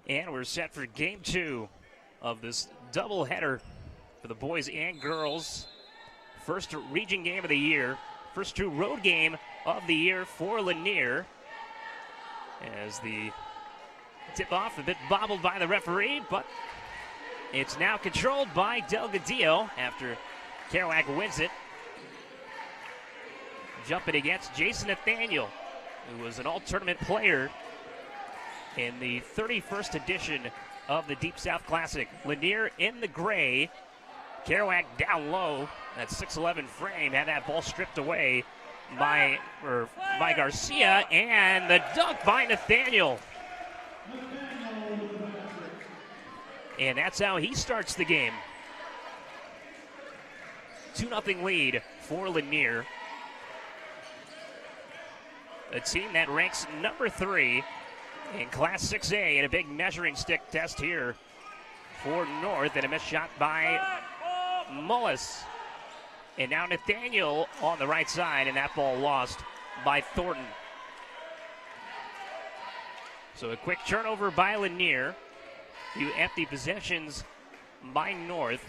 And we're set for game 2 of this doubleheader for the boys and girls. First region game of the year, first true road game of the year for Lanier. As the tip-off a bit bobbled by the referee, but it's now controlled by Delgadillo after Kerouac wins it. Jumping against Jason Nathaniel, who was an all-tournament player in the 31st edition of the Deep South Classic. Lanier in the gray. Kerouac down low. That 6'11 frame had that ball stripped away by Garcia, and the dunk by Nathaniel. And that's how he starts the game. 2-0 lead for Lanier. A team that ranks number 3 in Class 6A in a big measuring stick test here for North, and a missed shot by Mullis. And now Nathaniel on the right side, and that ball lost by Thornton. So a quick turnover by Lanier. Few empty possessions by North.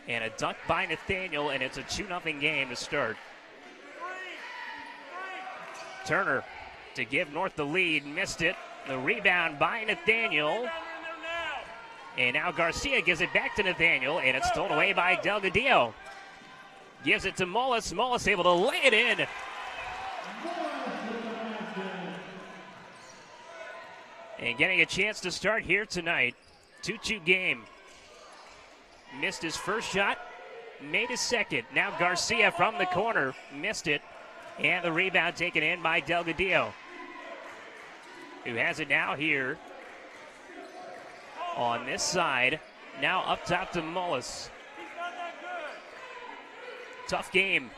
And a dunk by Nathaniel, and it's a 2-0 game to start. Turner to give North the lead, missed it. The rebound by Nathaniel. And now Garcia gives it back to Nathaniel, and it's stolen away by Delgadillo. Gives it to Mullis. Mullis able to lay it in. And getting a chance to start here tonight. 2-2 game. Missed his first shot, made his second. Now Garcia from the corner, missed it. And the rebound taken in by Delgadillo, who has it now here on this side. Now up top to Mullis. Tough game.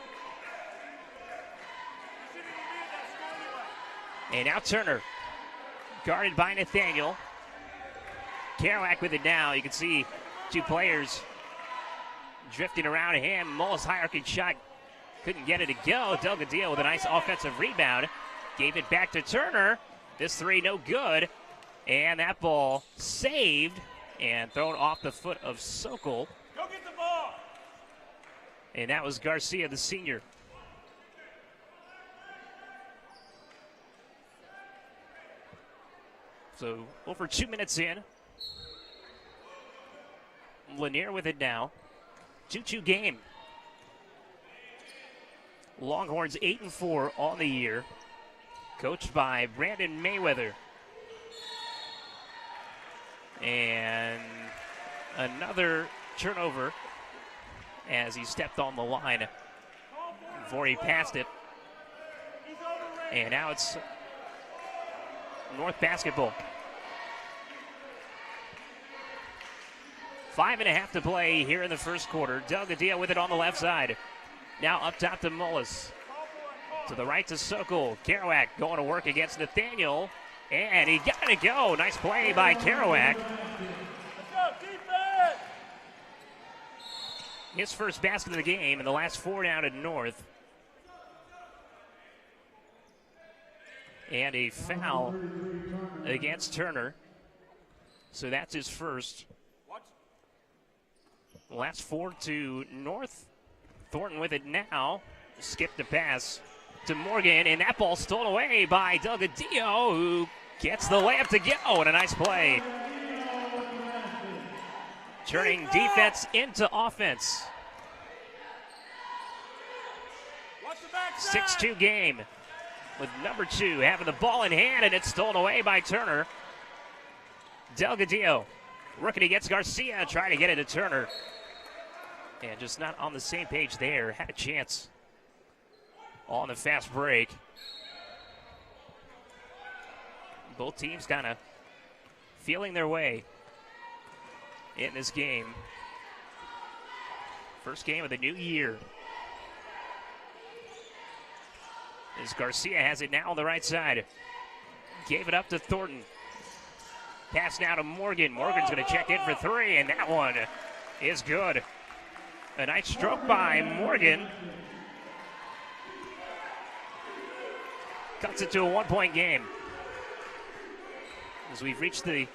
And now Turner, guarded by Nathaniel. Kerouac with it now. You can see two players drifting around him. Mullis high-arcing shot, couldn't get it to go. Delgadillo with a nice offensive rebound. Gave it back to Turner. This three no good. And that ball saved and thrown off the foot of Sokol. Go get the ball. And that was Garcia, the senior. So over 2 minutes in. Lanier with it now. 2-2 game. Longhorns 8-4 on the year. Coached by Brandon Mayweather. And another turnover as he stepped on the line before he passed it. And now it's North basketball. 5.5 to play here in the first quarter. Delgadillo with it on the left side. Now up top to Mullis. To the right to Sokol. Kerouac going to work against Nathaniel. And he got it to go. Nice play by Kerouac. His first basket of the game, and the last 4 down to North. And a foul against Turner. So that's his first. Last 4 to North. Thornton with it now. Skipped the pass to Morgan, and that ball stolen away by Delgadillo, who gets the layup to go, and a nice play. Turning defense into offense. 6-2 game with number 2 having the ball in hand, and it's stolen away by Turner. Delgadillo working against Garcia, trying to get it to Turner. And just not on the same page there. Had a chance on the fast break. Both teams kind of feeling their way in this game. First game of the new year. As Garcia has it now on the right side. Gave it up to Thornton. Pass now to Morgan. Morgan's going to check in for 3, and that one is good. A nice stroke by Morgan. Cuts it to a 1-point game. as we've reached the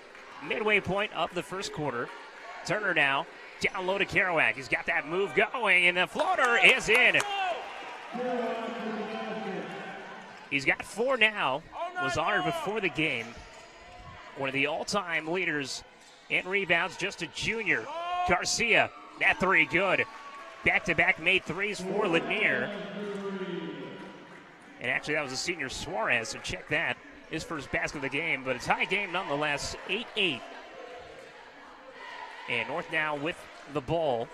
midway point of the first quarter. Turner now down low to Kerouac. He's got that move going, and the floater is in. He's got 4 now. Was honored before the game. One of the all-time leaders in rebounds, just a junior. Garcia, that 3 good. Back-to-back made 3s for Lanier. And actually, that was a senior Suarez, so check that. His first basket of the game, but a tie game nonetheless, 8-8. And North now with the ball.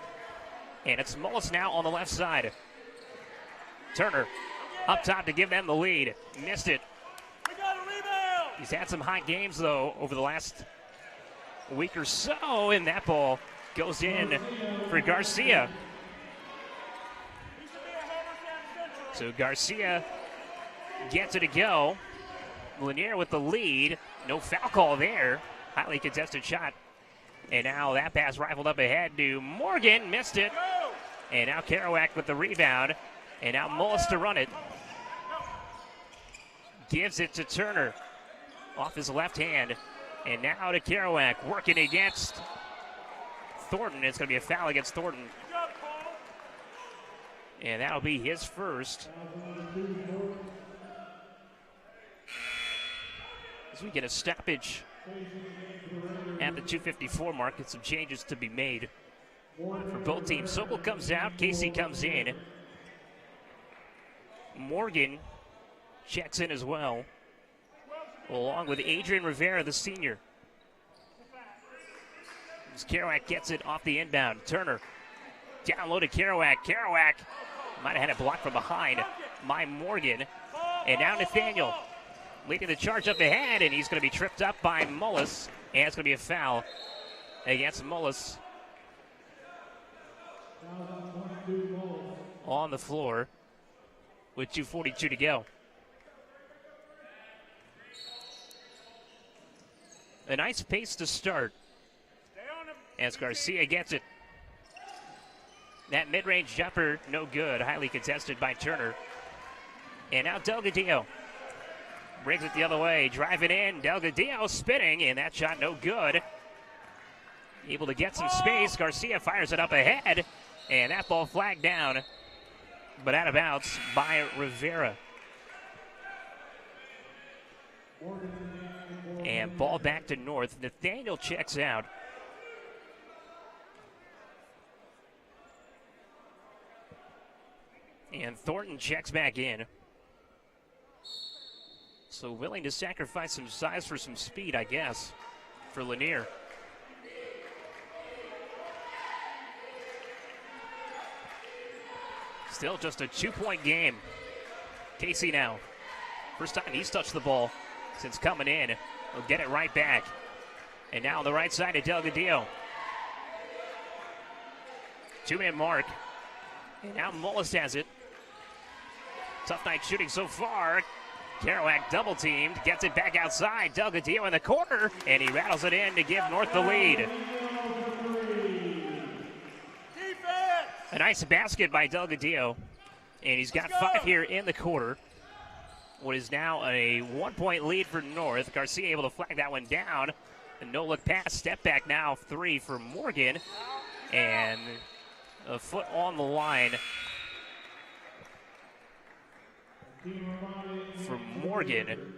And it's Mullis now on the left side. Turner up top to give them the lead. Missed it. He's had some hot games, though, over the last week or so, and that ball goes in for Garcia. So Garcia gets it to go. Lanier with the lead. No foul call there. Highly contested shot. And now that pass rifled up ahead to Morgan. Missed it. And now Kerouac with the rebound. And now Mullis to run it. Gives it to Turner off his left hand. And now to Kerouac working against Thornton. It's going to be a foul against Thornton. And that'll be his first. As we get a stoppage at the 2:54 mark, and some changes to be made for both teams. Sokol comes out, Casey comes in. Morgan checks in as well, along with Adrian Rivera, the senior. As Kerouac gets it off the inbound. Turner down low to Kerouac. Kerouac might have had a block from behind by Morgan. And now Nathaniel leading the charge up ahead, and he's going to be tripped up by Mullis. And it's going to be a foul against Mullis on the floor with 2:42 to go. A nice pace to start as Garcia gets it. That mid-range jumper, no good. Highly contested by Turner. And now Delgadillo brings it the other way. Driving in. Delgadillo spinning, and that shot no good. Able to get some space. Garcia fires it up ahead. And that ball flagged down, but out of bounds by Rivera. And ball back to North. Nathaniel checks out. And Thornton checks back in. So willing to sacrifice some size for some speed, I guess, for Lanier. Still just a 2-point game. Casey now. First time he's touched the ball since coming in. He'll get it right back. And now on the right side of Delgadillo. 2-minute mark. And now Mullis has it. Tough night shooting so far. Kerouac double teamed, gets it back outside. Delgadillo in the corner, and he rattles it in to give North the lead. A nice basket by Delgadillo, and he's got 5 here in the quarter. What is now a 1-point lead for North. Garcia able to flag that one down. A no-look pass, step back now, 3 for Morgan, and a foot on the line for Morgan.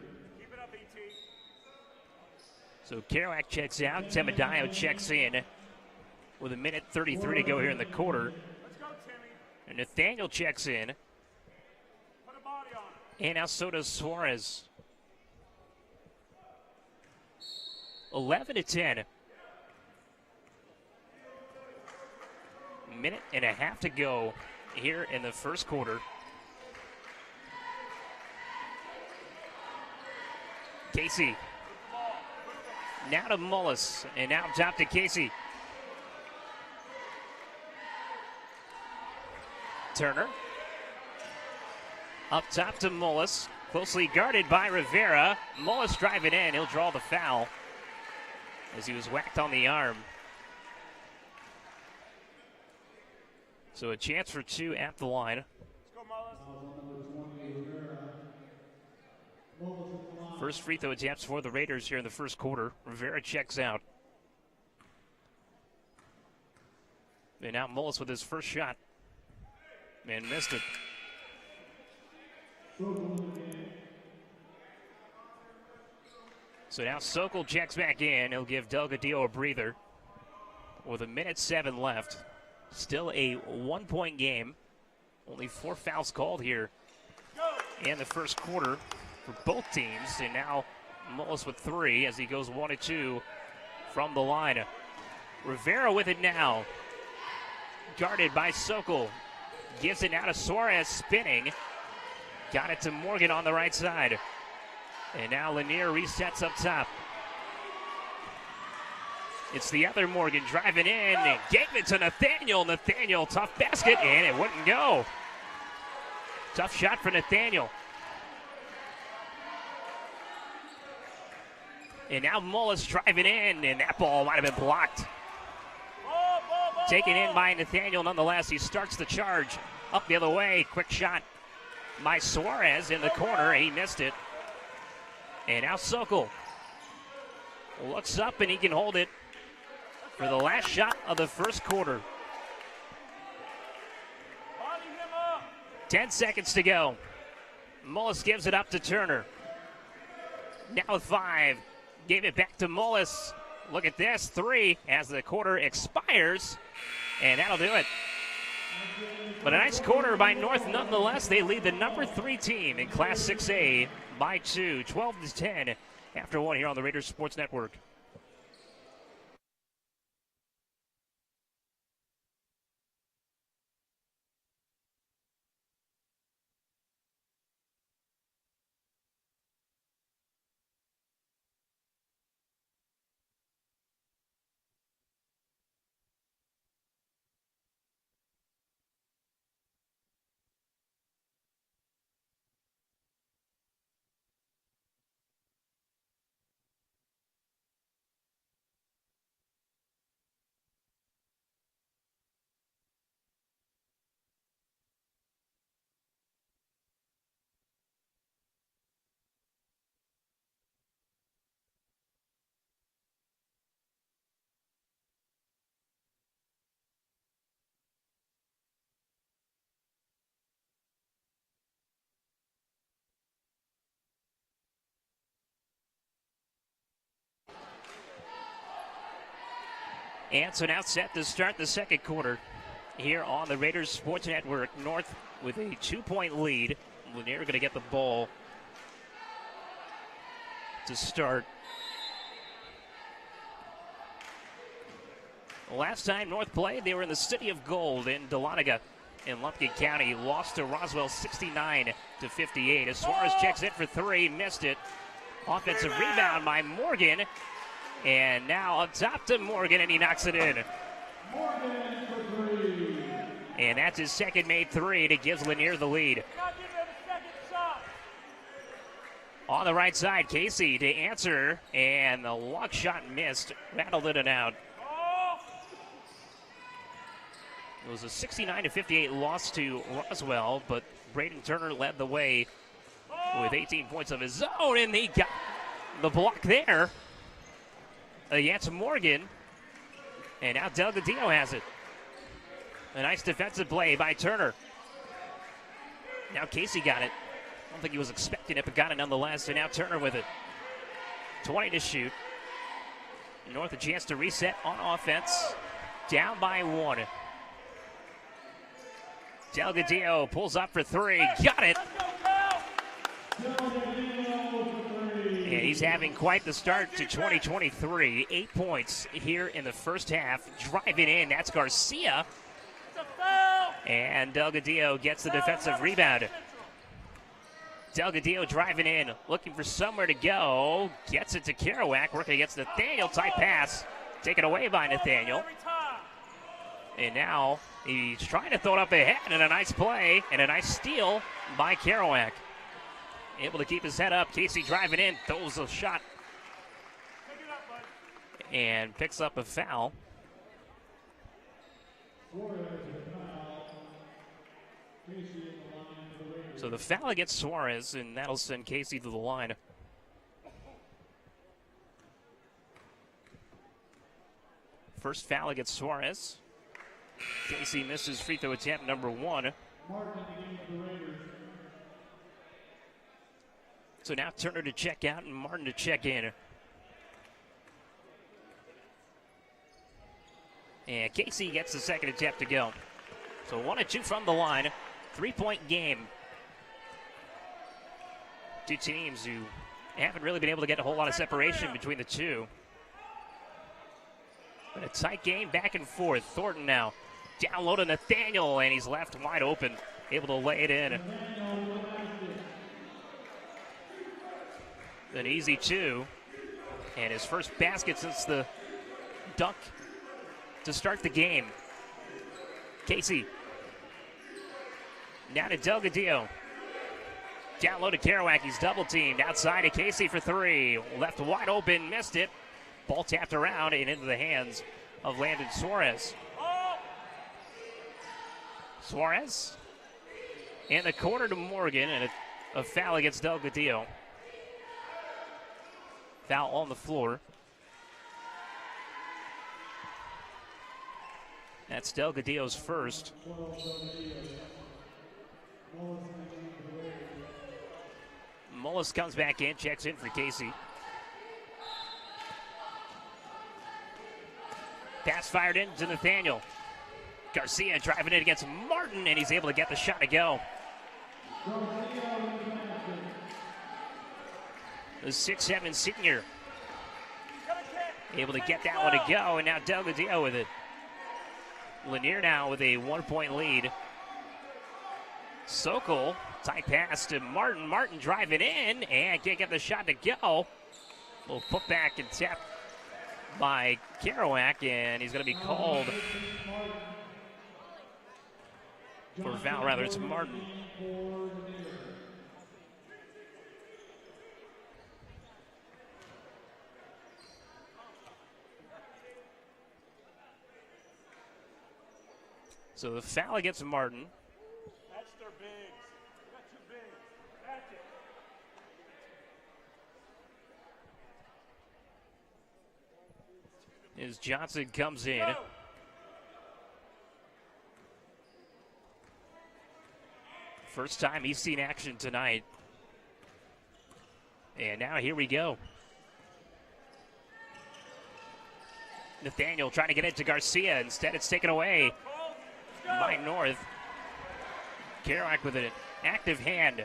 So Kerouac checks out. Temadayo checks in with 1:33 to go here in the quarter. And Nathaniel checks in. And now so does Suarez. 11-10. Minute and a half to go here in the first quarter. Casey. Now to Mullis. And now top to Casey. Turner. Up top to Mullis. Closely guarded by Rivera. Mullis driving in. He'll draw the foul as he was whacked on the arm. So a chance for 2 at the line. Let's go, Mullis. First free throw attempts for the Raiders here in the first quarter. Rivera checks out. And now Mullis with his first shot. And missed it. So now Sokol checks back in. He'll give Delgadillo a breather. With 1:07 left. Still a 1-point game. Only 4 fouls called here in the first quarter for both teams. And now Mullis with 3 as he goes 1-2 from the line. Rivera with it now. Guarded by Sokol. Gives it now to Suarez, spinning. Got it to Morgan on the right side. And now Lanier resets up top. It's the other Morgan driving in and gave it to Nathaniel. Nathaniel, tough basket, and it wouldn't go. Tough shot for Nathaniel. And now Mullis driving in, and that ball might have been blocked. Taken in by Nathaniel nonetheless. He starts the charge up the other way. Quick shot by Suarez in the corner. He missed it. And now Sokol looks up, and he can hold it for the last shot of the first quarter. 10 seconds to go. Mullis gives it up to Turner. Now with 5. Gave it back to Mullis. Look at this, 3 as the quarter expires. And that'll do it. But a nice quarter by North nonetheless. They lead the number 3 team in Class 6A by 2, 12-10 after 1 here on the Raiders Sports Network. And so now set to start the second quarter here on the Raiders Sports Network. North with a 2-point lead. Lanier going to get the ball to start. Last time North played, they were in the City of Gold in Dahlonega in Lumpkin County. Lost to Roswell 69-58. As Suarez checks it for 3, missed it. Offensive rebound by Morgan. And now up top to Morgan, and he knocks it in. And that's his second made 3 that gives Lanier the lead. On the right side, Casey to answer, and the lock shot missed. Rattled in and out. It was a 69-58 loss to Roswell, but Braden Turner led the way with 18 points of his own, and he got the block there. Against Morgan, and now Delgadillo has it. A nice defensive play by Turner. Now Casey got it. I don't think he was expecting it, but got it nonetheless. And now Turner with it. 20 to shoot. North a chance to reset on offense. Down by 1. Delgadillo pulls up for 3. Got it. And he's having quite the start to 2023. 8 points here in the first half. Driving in, that's Garcia. And Delgadillo gets the defensive rebound. Delgadillo driving in, looking for somewhere to go. Gets it to Kerouac, working against Nathaniel. Tight pass. Taken away by Nathaniel. And now he's trying to throw it up ahead, and a nice play and a nice steal by Kerouac. Able to keep his head up. Casey driving in, throws a shot. And picks up a foul. So the foul against Suarez, and that'll send Casey to the line. First foul against Suarez. Casey misses free throw attempt number 1. So now Turner to check out and Martin to check in. And Casey gets the second attempt to go. So 1 of 2 from the line. 3-point game. Two teams who haven't really been able to get a whole lot of separation between the two. But a tight game back and forth. Thornton now down low to Nathaniel, and he's left wide open, able to lay it in. An easy 2, and his first basket since the dunk to start the game. Casey now to Delgadillo. Down low to Kerouac, he's double teamed. Outside to Casey for 3. Left wide open, missed it. Ball tapped around and into the hands of Landon Suarez. Suarez in the corner to Morgan, and a foul against Delgadillo. Foul on the floor. That's Delgadillo's first. Mullis comes back in, checks in for Casey. Pass fired in to Nathaniel. Garcia driving it against Martin, and he's able to get the shot to go. The 6'7" senior able to get that one to go, and now Delgadillo with it. Lanier now with a 1-point lead. Sokol, tight pass to Martin. Martin driving in and can't get the shot to go. Little put back and tap by Kerouac, and he's going to be called for foul. Rather, it's Martin. So the foul against Martin. That's their bigs. We got 2 bigs. That's it. As Johnson comes in. Go. First time he's seen action tonight. And now here we go. Nathaniel trying to get it to Garcia. Instead, it's taken away by North. Kerouac with an active hand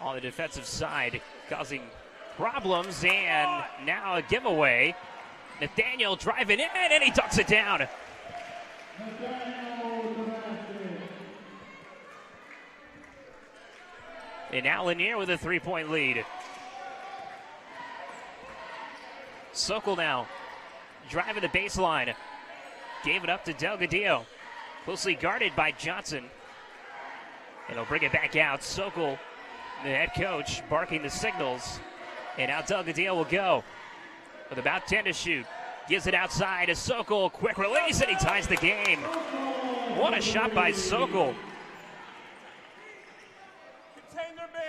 on the defensive side, causing problems, and now a giveaway. Nathaniel driving in, and he ducks it down. And now Lanier with a 3-point lead. Sokol now driving the baseline. Gave it up to Delgadillo. Closely guarded by Johnson. And he'll bring it back out. Sokol, the head coach, barking the signals. And now Delgadillo will go with about 10 to shoot. Gives it outside to Sokol. Quick release, and he ties the game. What a shot by Sokol.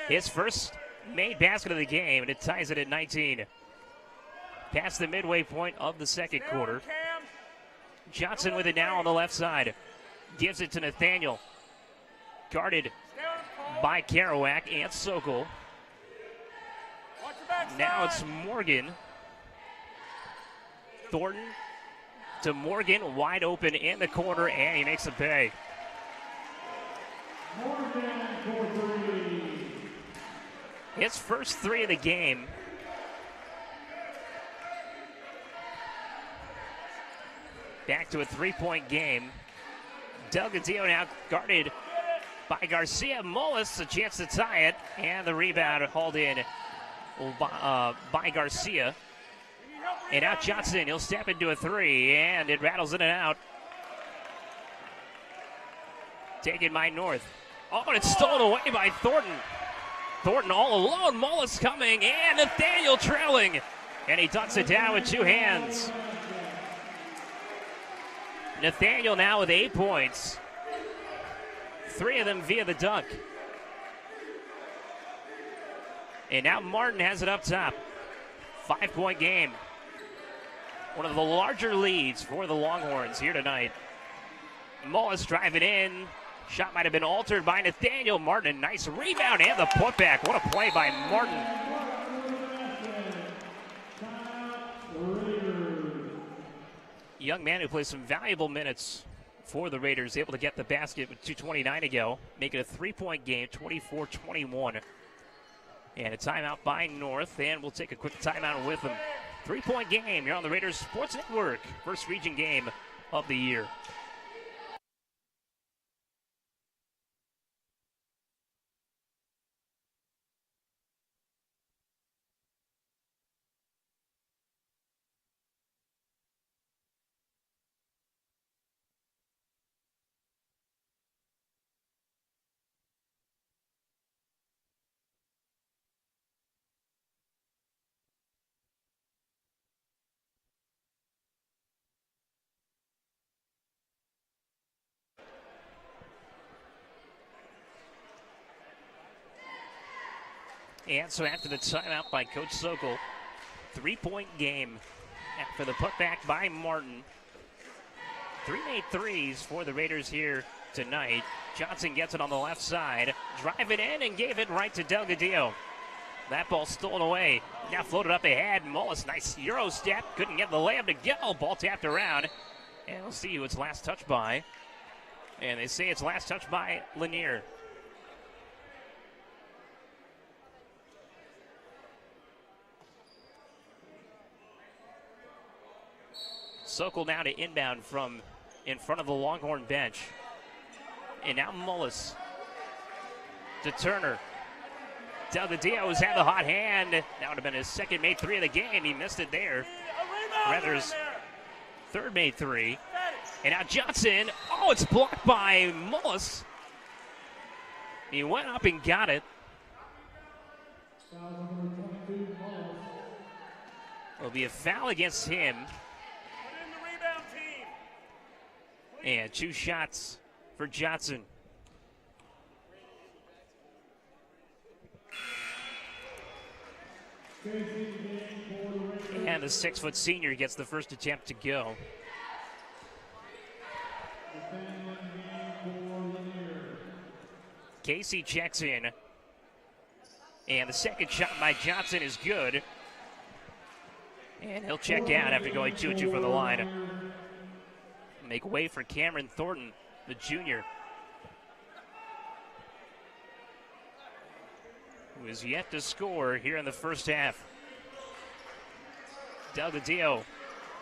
His first made basket of the game, and it ties it at 19. Past the midway point of the second quarter. Johnson with it now on the left side. Gives it to Nathaniel. Guarded by Kerouac and Sokol. Now it's Morgan. Thornton to Morgan, wide open in the corner, and he makes a pay. His first 3 of the game. Back to a 3-point game. Delgadillo now guarded by Garcia. Mullis, a chance to tie it, and the rebound hauled in by Garcia. And now Johnson, he'll step into a 3, and it rattles in and out. Taken by North. Oh, and it's stolen away by Thornton. Thornton all alone, Mullis coming, and Nathaniel trailing. And he ducks it down with 2 hands. Nathaniel now with 8 points. 3 of them via the dunk. And now Martin has it up top. 5-point game. one of the larger leads for the Longhorns here tonight. Mullis driving in. Shot might have been altered by Nathaniel Martin. Nice rebound and the putback. What a play by Martin. Young man who plays some valuable minutes for the Raiders, able to get the basket with 2:29 to go, make it a 3-point game, 24-21. And a timeout by North, and we'll take a quick timeout with them. 3-point game here on the Raiders Sports Network, first region game of the year. And so after the timeout by Coach Sokol, 3-point game after the putback by Martin. 3 made threes for the Raiders here tonight. Johnson gets it on the left side, drive it in and gave it right to Delgadillo. That ball stolen away. Now floated up ahead. Mullis, nice Euro step. Couldn't get the layup to go. Ball tapped around. And we'll see who it's last touched by. And they say it's last touched by Lanier. Sokol now to inbound from in front of the Longhorn bench. And now Mullis to Turner. Delgadillo's had the hot hand. That would have been his second made three of the game. He missed it there. Rather his third made three. And now Johnson. Oh, it's blocked by Mullis. He went up and got it. It'll be a foul against him. And 2 shots for Johnson. And the 6-foot senior gets the first attempt to go. Casey checks in. And the second shot by Johnson is good. And he'll check out after going 2-2 from the line. Make way for Cameron Thornton, the junior, who is yet to score here in the first half. Delgadillo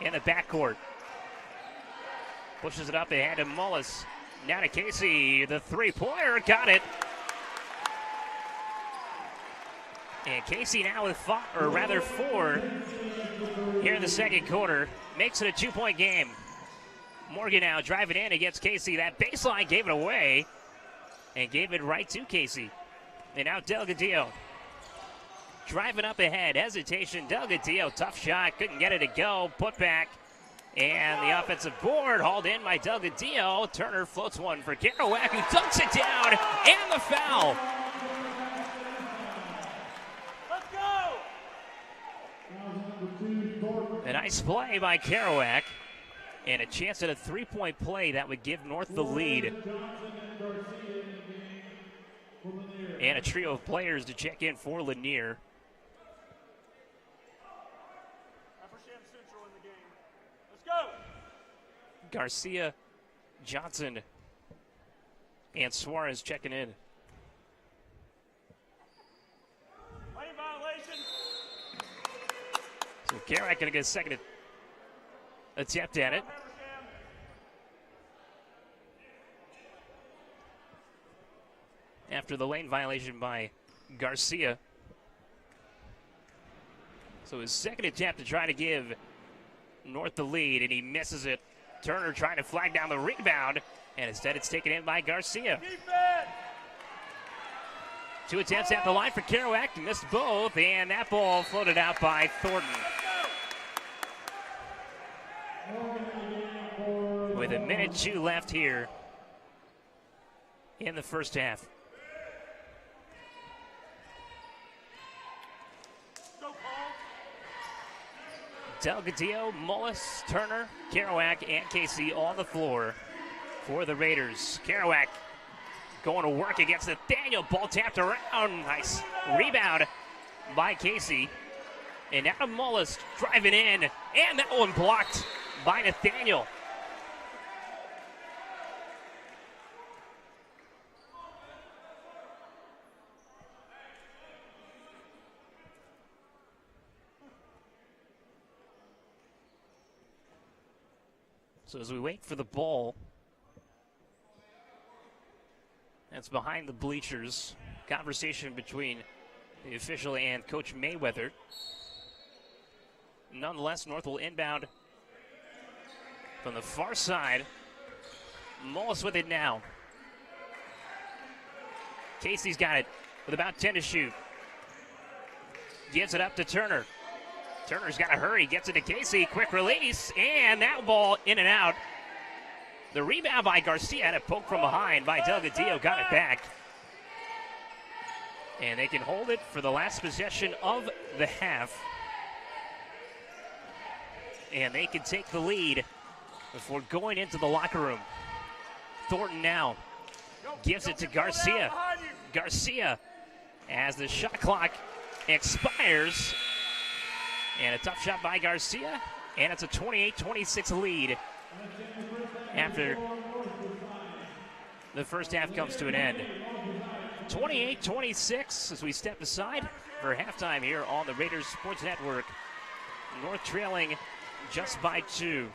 in the backcourt. Pushes it up ahead to Mullis. Now to Casey, the three-pointer, got it. And Casey now with 4 here in the second quarter. Makes it a 2-point game. Morgan now driving in against Casey. That baseline gave it away and gave it right to Casey. And now Delgadillo driving up ahead. Hesitation. Delgadillo, tough shot. Couldn't get it to go. Put back. And the offensive board hauled in by Delgadillo. Turner floats one for Kerouac, who dunks it down. And the foul. Let's go! A nice play by Kerouac. And a chance at a 3-point play that would give North the lead. And a trio of players to check in for Lanier. Central in the game. Let's go! Garcia, Johnson, and Suarez checking in. Lane violation. So Kerouac going to get a second attempt at it. After the lane violation by Garcia. So his second attempt to try to give North the lead, and he misses it. Turner trying to flag down the rebound, and instead it's taken in by Garcia. Defense. 2 attempts at the line for Kerouac, missed both, and that ball floated out by Thornton. With 1:02 left here in the first half. Delgadillo, Mullis, Turner, Kerouac, and Casey on the floor for the Raiders. Kerouac going to work against Nathaniel. Ball tapped around. Nice rebound by Casey. And now Mullis driving in. And that one blocked by Nathaniel. So as we wait for the ball, that's behind the bleachers. Conversation between the official and Coach Mayweather. Nonetheless, North will inbound from the far side. Mullis with it now. Casey's got it with about 10 to shoot. Gives it up to Turner. Turner's got to hurry, gets it to Casey, quick release, and that ball in and out. The rebound by Garcia had a poke from behind by Delgadillo, got it back. And they can hold it for the last possession of the half. And they can take the lead before going into the locker room. Thornton now gives it to Garcia. Garcia, as the shot clock expires. And a tough shot by Garcia. And it's a 28-26 lead after the first half comes to an end. 28-26 as we step aside for halftime here on the Raiders Sports Network. North trailing just by 2.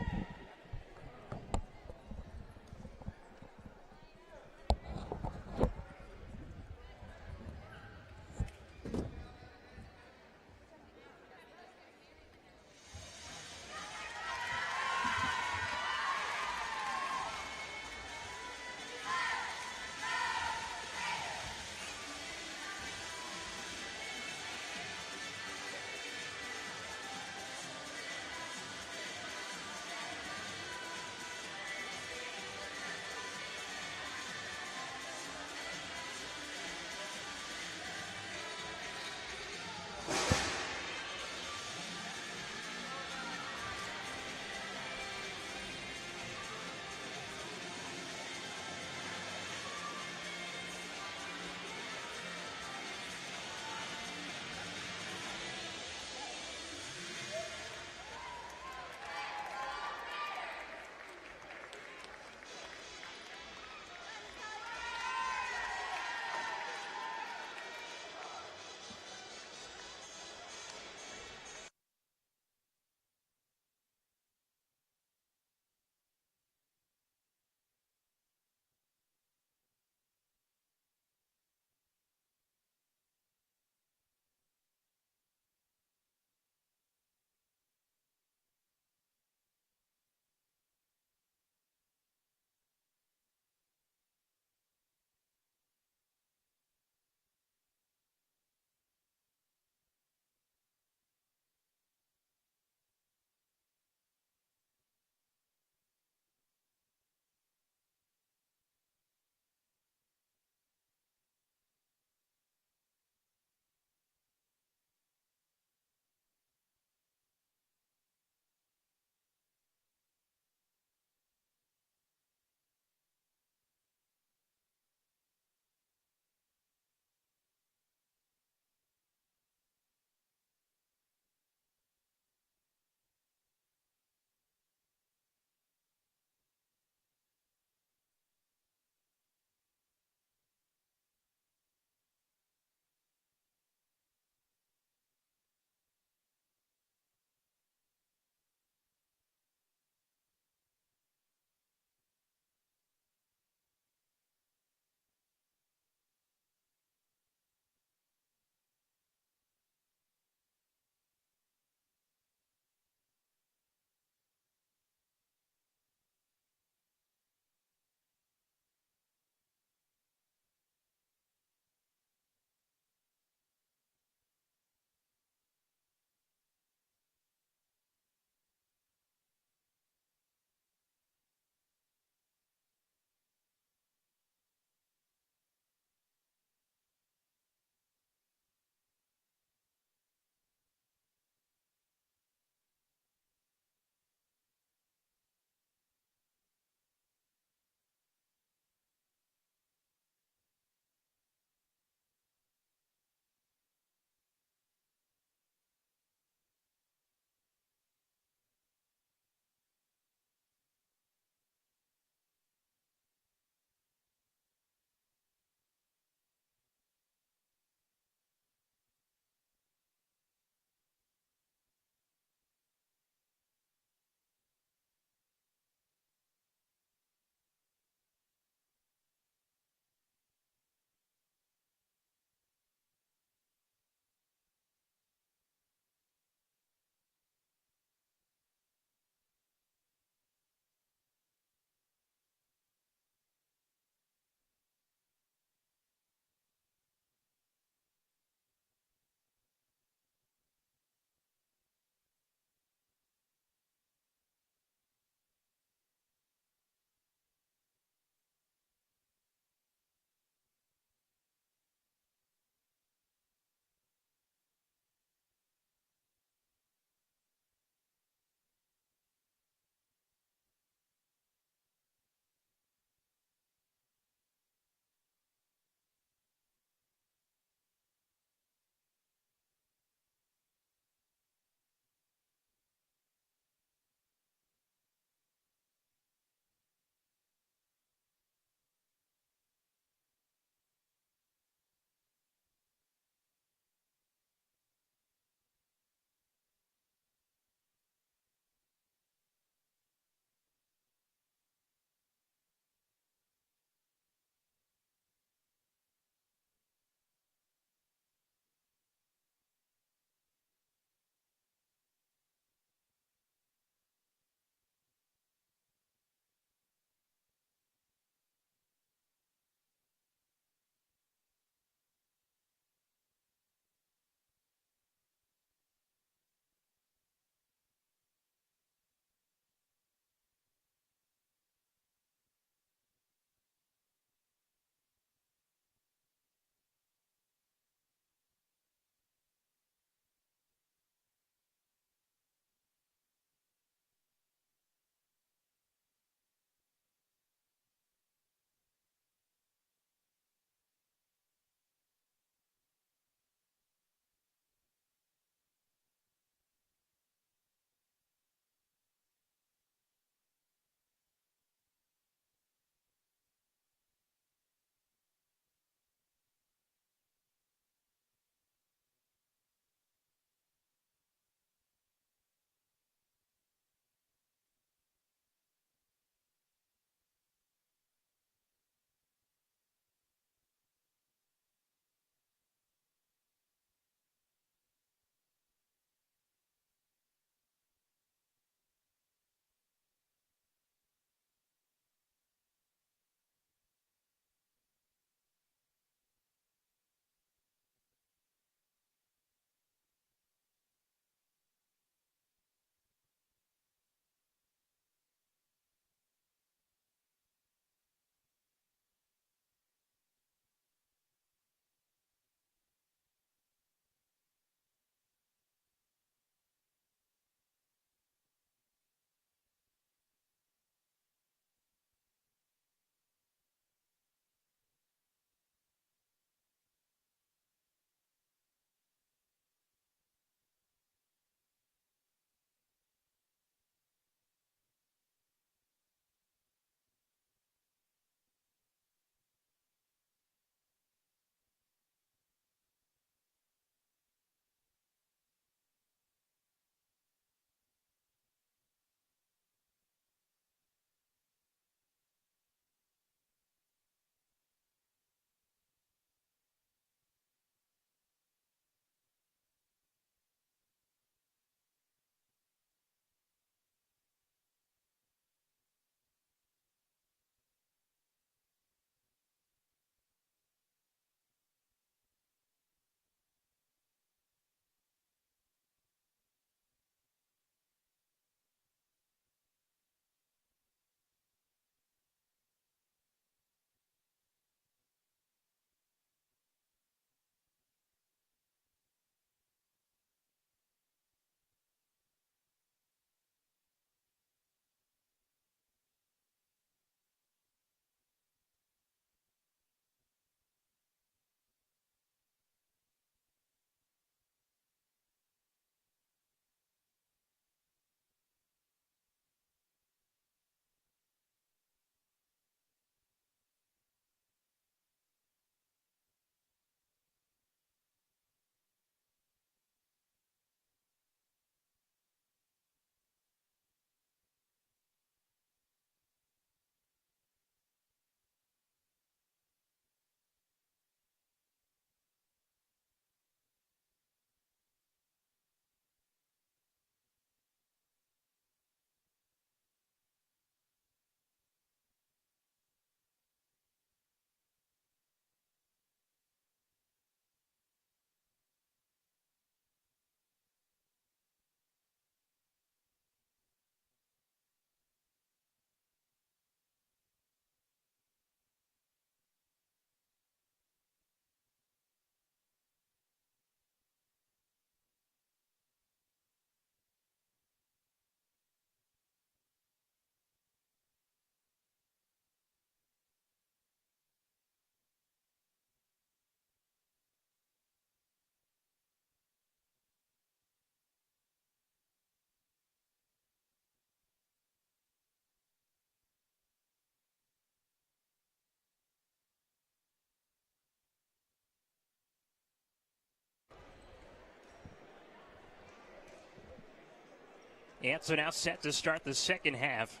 And so now set to start the second half.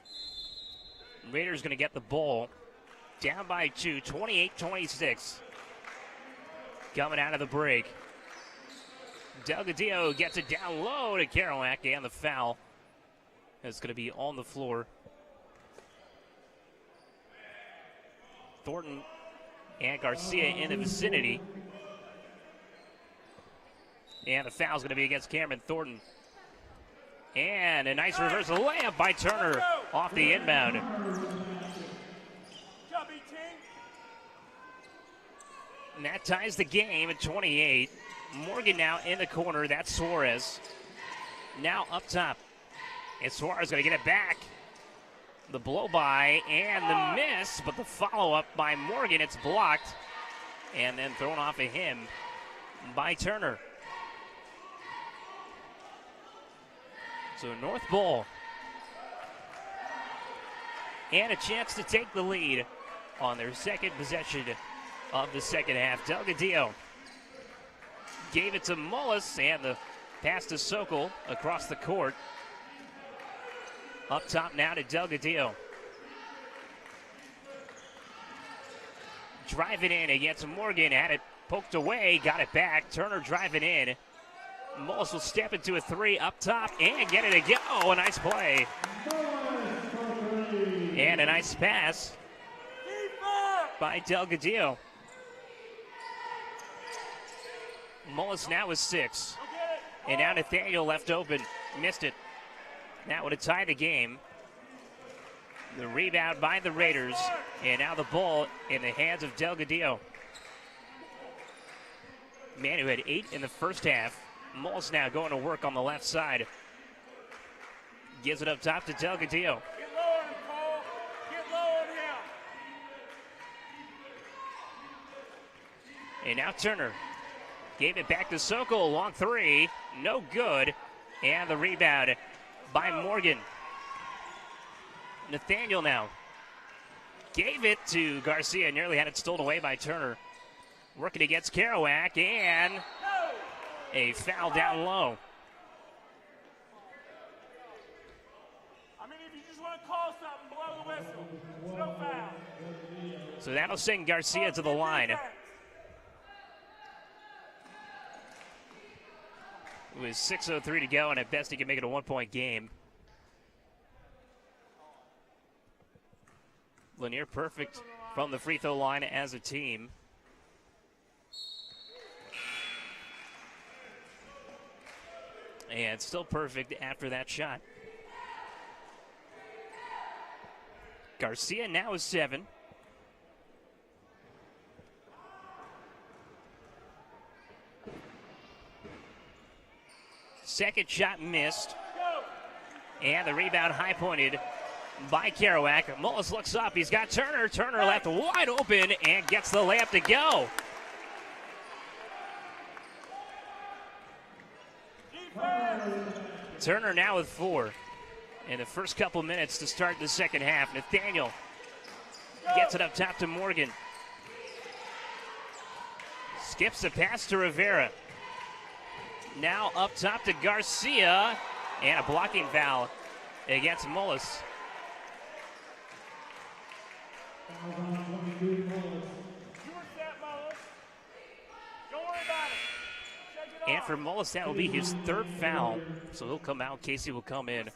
Raiders going to get the ball. Down by 2, 28-26. Coming out of the break. Delgadillo gets it down low to Kerouac, and the foul is going to be on the floor. Thornton and Garcia in the vicinity. And the foul is going to be against Cameron Thornton. And a nice reversal layup by Turner off the inbound. And that ties the game at 28. Morgan now in the corner. That's Suarez. Now up top. And Suarez going to get it back. The blow by and the miss, but the follow-up by Morgan, it's blocked. And then thrown off of him by Turner. So North ball. And a chance to take the lead on their second possession of the second half. Delgadillo gave it to Mullis, and the pass to Sokol across the court. Up top now to Delgadillo. Driving in against Morgan, had it poked away, got it back. Turner driving in. Mullis will step into a three up top and get it again. Oh, a nice play. And a nice pass by Delgadillo. Mullis now with 6. And now Nathaniel left open. Missed it. That would have tied the game. The rebound by the Raiders. And now the ball in the hands of Delgadillo. Man who had 8 in the first half. Mullis now going to work on the left side. Gives it up top to Delgadillo. Get low on him, Cole. Get low on him. And now Turner gave it back to Sokol. Long three. No good. And the rebound by Morgan. Nathaniel now gave it to Garcia. Nearly had it stolen away by Turner. Working against Kerouac, and a foul down low. I mean, if you just want to call something, blow the whistle. It's no foul. So that'll send Garcia to the line. With 6:03 to go, and at best he can make it a 1-point game. Lanier perfect from the free throw line as a team. And still perfect after that shot. Garcia now is 7. Second shot missed. And the rebound high pointed by Kerouac. Mullis looks up. He's got Turner. Turner left wide open and gets the layup to go. Turner now with 4 in the first couple minutes to start the second half. Nathaniel gets it up top to Morgan. Skips the pass to Rivera. Now up top to Garcia. And a blocking foul against Mullis. And for Mullis, that will be his 3rd foul. So he'll come out. Casey will come in.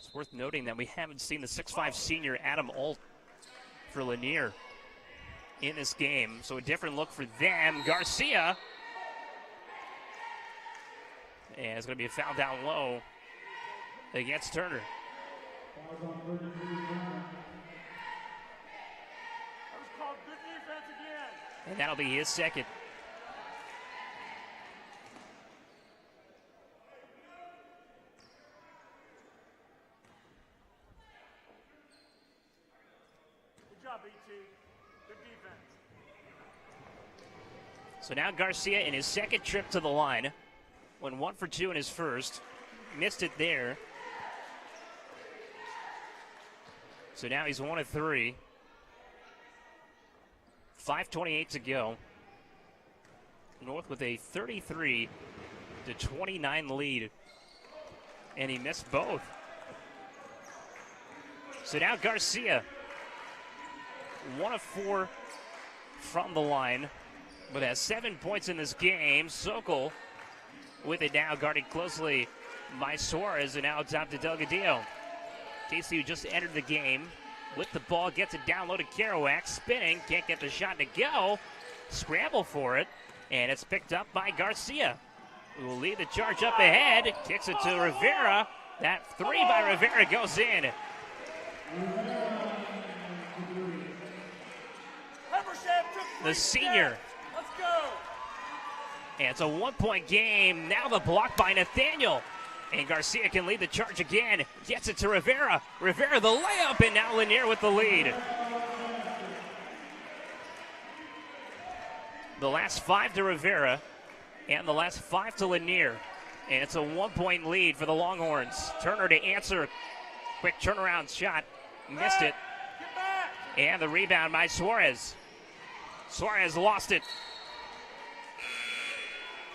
It's worth noting that we haven't seen the 6'5 senior Adam Alt for Lanier in this game. So a different look for them. Garcia. And it's going to be a foul down low against Turner. And that'll be his 2nd. Good job, BT. Good defense. So now Garcia in his 2nd trip to the line. Went 1 for 2 in his first. Missed it there. So now he's 1 of 3. 5:28 to go. North with a 33 to 29 lead. And he missed both. So now Garcia, 1 of 4 from the line, but has 7 points in this game. Sokol with it now, guarded closely by Suarez, and now it's out to Delgadillo. Casey, who just entered the game with the ball, gets it down low to Kerouac, spinning, can't get the shot to go. Scramble for it, and it's picked up by Garcia, who will lead the charge up ahead, kicks it to Rivera. That 3 by Rivera goes in. The senior. Let's go. And it's a 1-point game. Now the block by Nathaniel. And Garcia can lead the charge again. Gets it to Rivera. Rivera the layup, and now Lanier with the lead. The last 5 to Rivera, and the last 5 to Lanier. And it's a 1-point lead for the Longhorns. Turner to answer. Quick turnaround shot. Missed it. And the rebound by Suarez. Suarez lost it.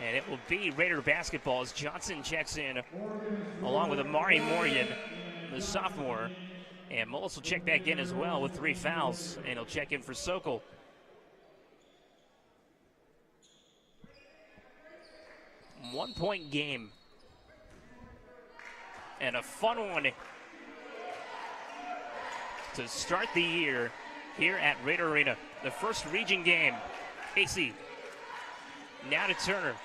And it will be Raider basketball as Johnson checks in along with Amari Morgan, the sophomore. And Mullis will check back in as well with 3 fouls. And he'll check in for Sokol. One-point game. And a fun one to start the year here at Raider Arena. The first region game. Casey. Now to Turner.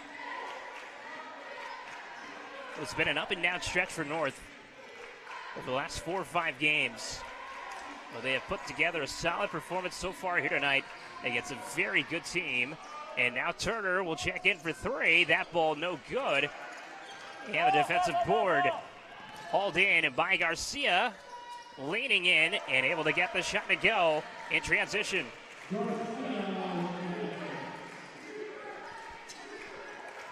It's been an up-and-down stretch for North over the last 4 or 5 games. Well, they have put together a solid performance so far here tonight against a very good team. And now Turner will check in for 3. That ball no good. And the defensive board hauled in by Garcia, leaning in and able to get the shot to go in transition.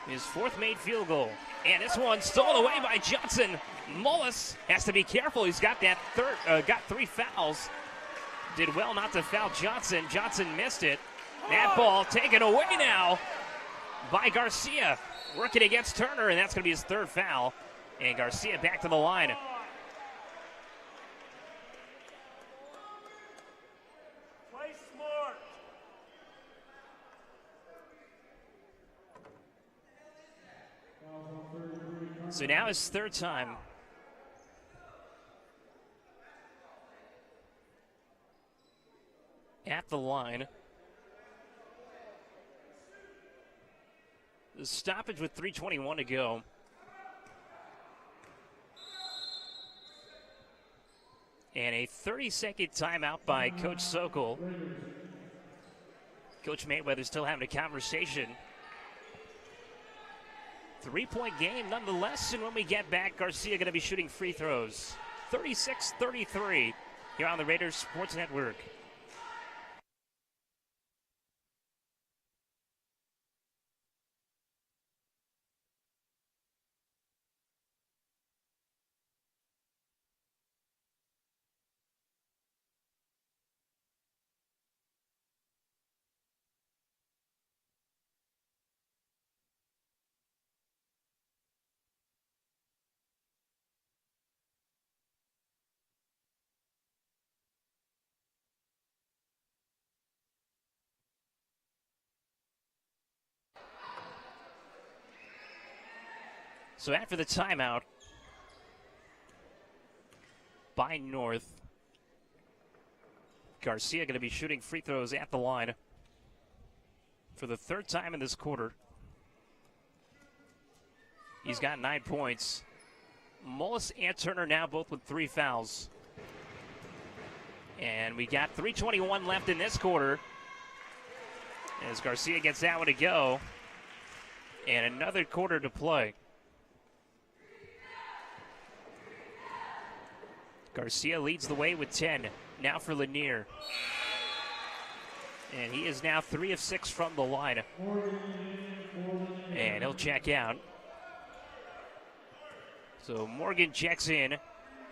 His 4th made field goal. And this one stolen away by Johnson. Mullis has to be careful. He's got that got 3 fouls. Did well not to foul Johnson. Johnson missed it. That ball taken away now by Garcia. Working against Turner, and that's going to be his 3rd foul. And Garcia back to the line. Play smart. So now his 3rd time. At the line. The stoppage with 3:21 to go. And a 30-second timeout by Coach Sokol. Coach Mayweather still having a conversation. 3-point game nonetheless, and when we get back, Garcia going to be shooting free throws. 36-33 here on the Raiders Sports Network. So after the timeout by North, Garcia going to be shooting free throws at the line for the 3rd time in this quarter. He's got 9 points. Mullis and Turner now both with 3 fouls. And we got 3:21 left in this quarter as Garcia gets that one to go. And another quarter to play. Garcia leads the way with 10. Now for Lanier. And he is now 3 of 6 from the line. And he'll check out. So Morgan checks in.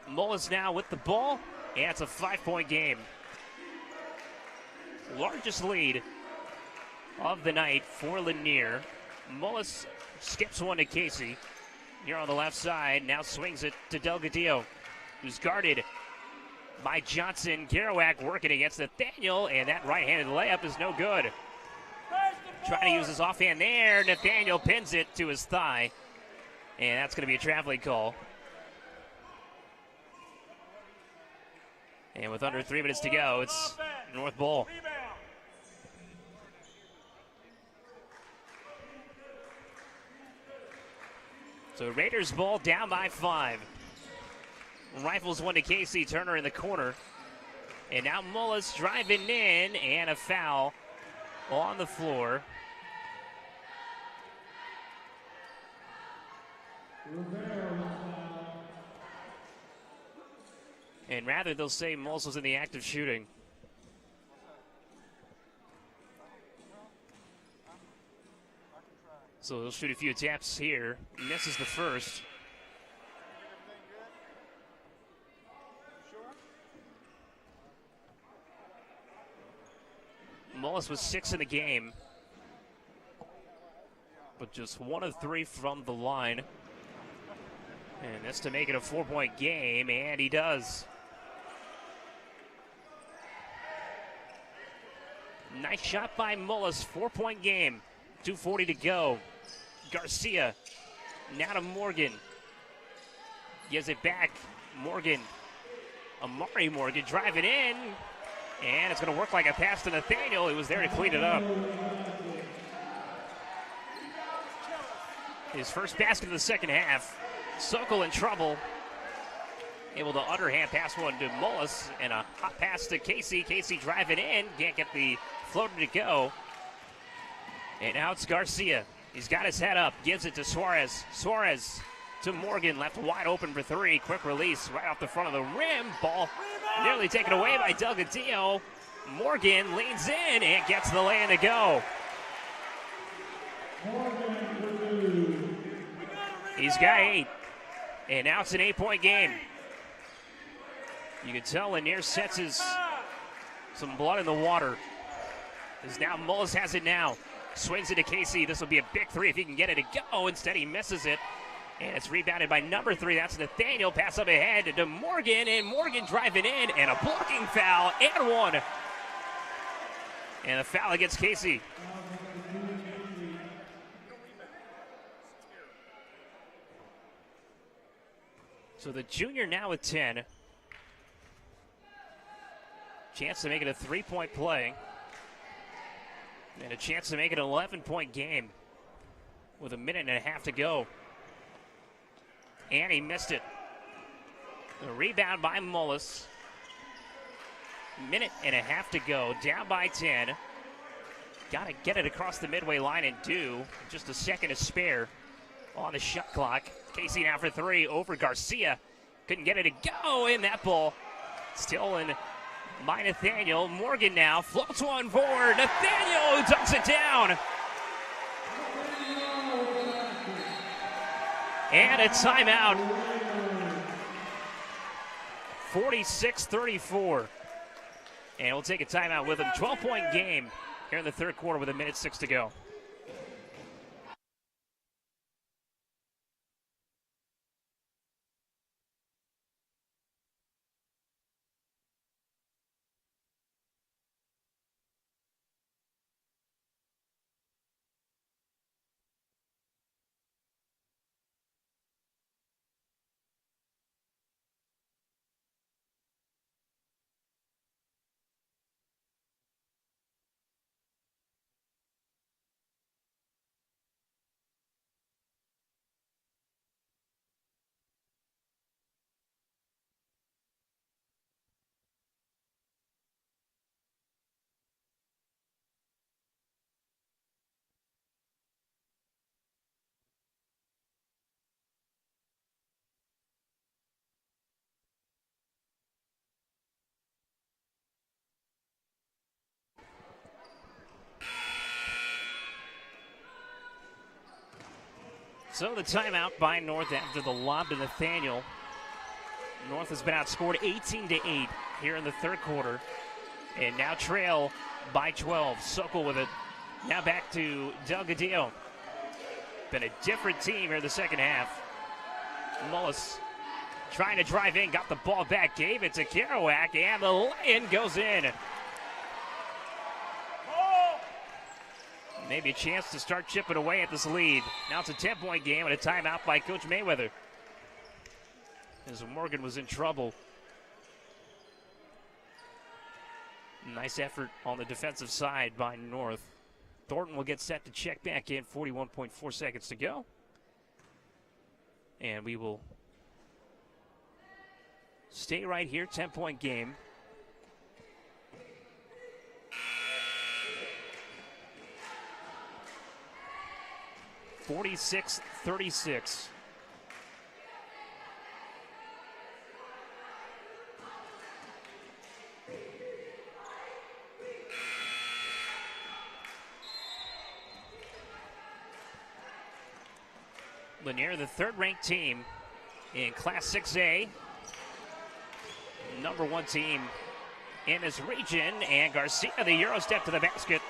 Mullis now with the ball. And it's a 5-point game. Largest lead of the night for Lanier. Mullis skips one to Casey. Here on the left side, now swings it to Delgadillo, who's guarded by Johnson. Kerouac working against Nathaniel, and that right-handed layup is no good. Trying to use his offhand there. Nathaniel pins it to his thigh, and that's going to be a traveling call. And with under 3 minutes to go, it's North ball. So Raiders ball down by 5. Rifles one to Casey Turner in the corner. And now Mullis driving in, and a foul on the floor. And rather, they'll say Mullis was in the act of shooting. So he'll shoot a few taps here. Misses the first. Mullis was 6 in the game, but just 1 of 3 from the line. And that's to make it a 4-point game, and he does. Nice shot by Mullis, 4-point game. 2:40 to go. Garcia, now to Morgan. Gives it back. Morgan. Amari Morgan driving in. And it's going to work like a pass to Nathaniel. He was there to clean it up. His first basket of the second half. Sokol in trouble. Able to underhand pass one to Mullis. And a hot pass to Casey. Casey driving in. Can't get the floater to go. And now it's Garcia. He's got his head up. Gives it to Suarez. Suarez to Morgan. Left wide open for 3. Quick release right off the front of the rim. Ball nearly taken away by Delgadillo. Morgan leans in and gets the lay in to go. He's got 8. And now it's an 8-point game. You can tell Lanier senses some blood in the water. As now Mullis has it now. Swings it to Casey. This will be a big 3 if he can get it to go. Instead, he misses it. And it's rebounded by number 3. That's Nathaniel. Pass up ahead to Morgan. And Morgan driving in. And a blocking foul. And 1. And a foul against Casey. So the junior now with 10. Chance to make it a 3-point play. And a chance to make it an 11-point game with 1.5 minutes to go. And he missed it. A rebound by Mullis. 1.5 minutes to go. Down by 10. Got to get it across the midway line and do. Just a second to spare on the shot clock. Casey now for 3 over Garcia. Couldn't get it to go, and that ball still in by Nathaniel. Morgan now floats one forward. Nathaniel dunks it down. And a timeout. 46-34. And we'll take a timeout with him. 12-point game here in the third quarter with 1.6 minutes to go. So the timeout by North after the lob to Nathaniel. North has been outscored 18-8 here in the third quarter. And now trail by 12. Sokol with it. Now back to Delgadillo. Been a different team here in the second half. Mullis trying to drive in, got the ball back, gave it to Kerouac, and the lay-in goes in. Maybe a chance to start chipping away at this lead. Now it's a 10-point game and a timeout by Coach Mayweather, as Morgan was in trouble. Nice effort on the defensive side by North. Thornton will get set to check back in, 41.4 seconds to go. And we will stay right here, 10-point game. (46-36). Lanier, the third-ranked team in Class 6A. Number one team in this region. And Garcia, the Euro step to the basket.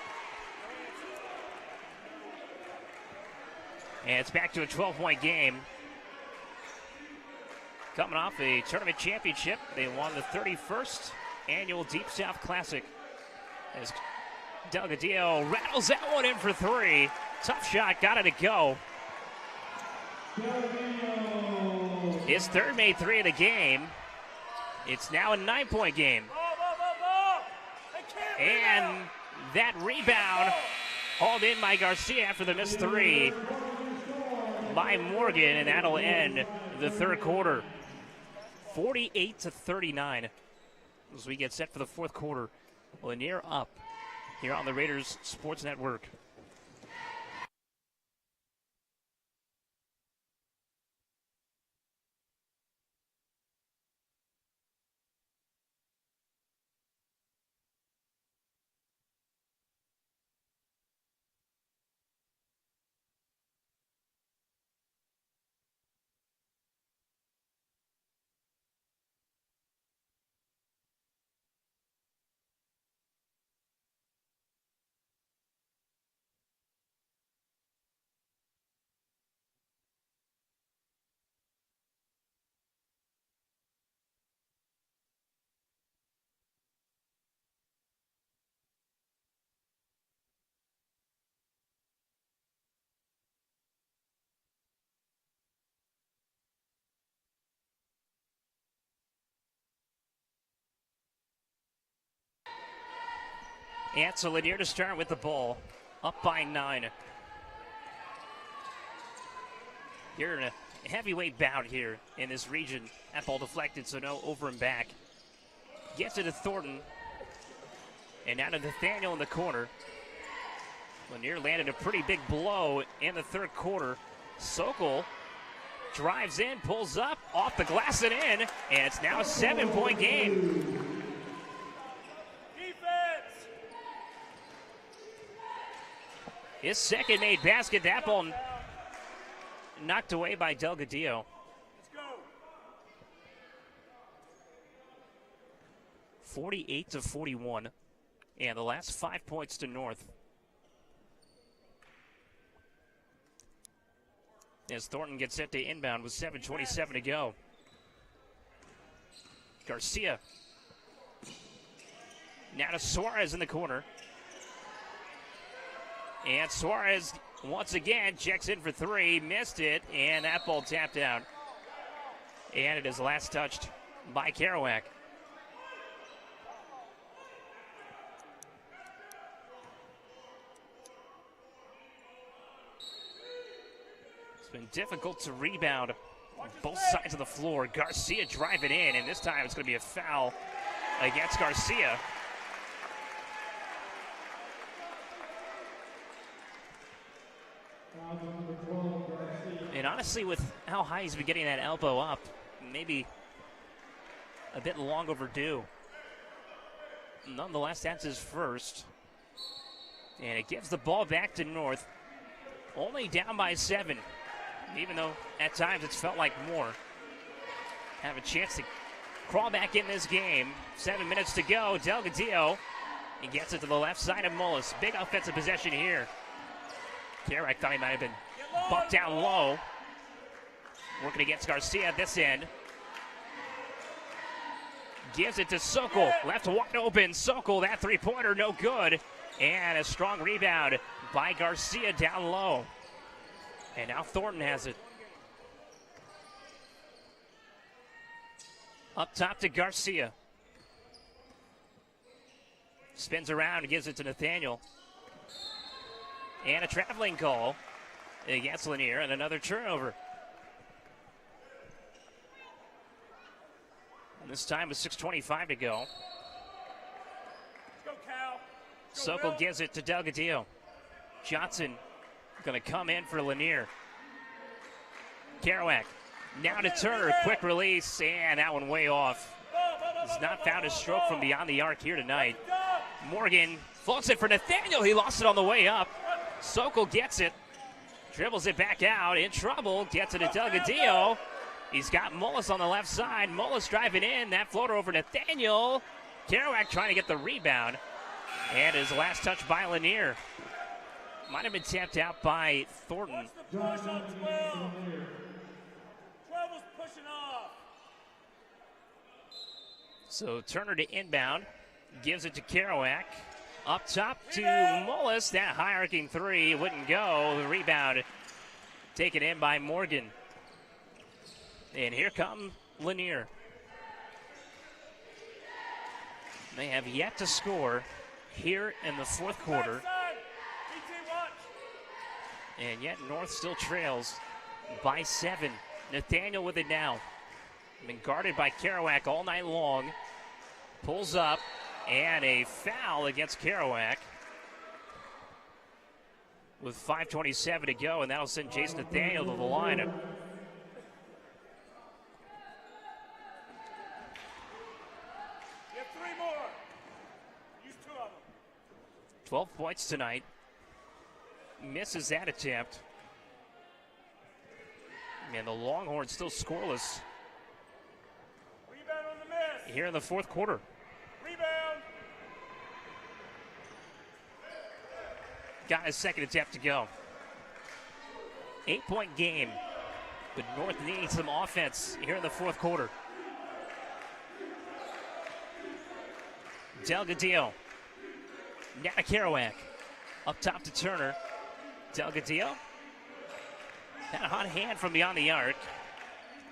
And it's back to a 12-point game. Coming off a tournament championship, they won the 31st Annual Deep South Classic. As Delgadillo rattles that one in for three. Tough shot, got it to go. His third made three of the game. It's now a 9-point game. And that rebound hauled in by Garcia after the missed three by Morgan, and that'll end the third quarter. 48-39 as we get set for the fourth quarter. Lanier up here on the Raiders Sports Network. And so Lanier to start with the ball, up by 9. You're in a heavyweight bout here in this region. That ball deflected, so no over and back. Gets it to Thornton. And now to Nathaniel in the corner. Lanier landed a pretty big blow in the third quarter. Sokol drives in, pulls up, off the glass and in. And it's now a 7-point game. His second made basket. That ball knocked away by Delgadillo. Let's go. 48-41. And the last 5 points to North. As Thornton gets set to inbound with 7:27 to go. Garcia. Now to Suarez in the corner. And Suarez, once again, checks in for three, missed it, and that ball tapped out. And it is last touched by Kerouac. It's been difficult to rebound on both sides of the floor. Garcia driving in, and this time it's going to be a foul against Garcia. And honestly, with how high he's been getting that elbow up, maybe a bit long overdue. Nonetheless, that's his first. And it gives the ball back to North. Only down by 7, even though at times it's felt like more. Have a chance to crawl back in this game. 7 minutes to go. Delgadillo, he gets it to the left side of Mullis. Big offensive possession here. Kerouac thought he might have been Buck down low. Working against Garcia at this end. Gives it to Sokol. Left wide open. Sokol, that three-pointer, no good. And a strong rebound by Garcia down low. And now Thornton has it. Up top to Garcia. Spins around and gives it to Nathaniel. And a traveling call against Lanier and another turnover. And this time with 6:25 to go. Go, Cal. Sokol gives it to Delgadillo. Johnson going to come in for Lanier. Kerouac now to Turner. Quick release, and that one way off. Has not found a stroke from beyond the arc here tonight. Morgan floats it for Nathaniel. He lost it on the way up. Sokol gets it. Dribbles it back out. In trouble. Gets it to Delgadillo. He's got Mullis on the left side. Mullis driving in. That floater over Nathaniel. Kerouac trying to get the rebound. And his last touch by Lanier. Might have been tapped out by Thornton. What's the push on 12? 12 was pushing off. So Turner to inbound. Gives it to Kerouac. Up top to Mullis. That high arcing three wouldn't go. The rebound taken in by Morgan. And here come Lanier. They have yet to score here in the fourth quarter. And yet North still trails by 7. Nathaniel with it now. Been guarded by Kerouac all night long. Pulls up, and a foul against Kerouac. With 5:27 to go, and that'll send Jason Nathaniel to the line. You have 3 more. Use 2 of them. 12 points tonight. Misses that attempt. And the Longhorns still scoreless Rebound on the miss. here in the fourth quarter. Rebound. Got his second attempt to go. 8-point game. But North needs some offense here in the fourth quarter. Delgadillo. Now to Kerouac. Up top to Turner. Delgadillo. Had a hot hand from beyond the arc.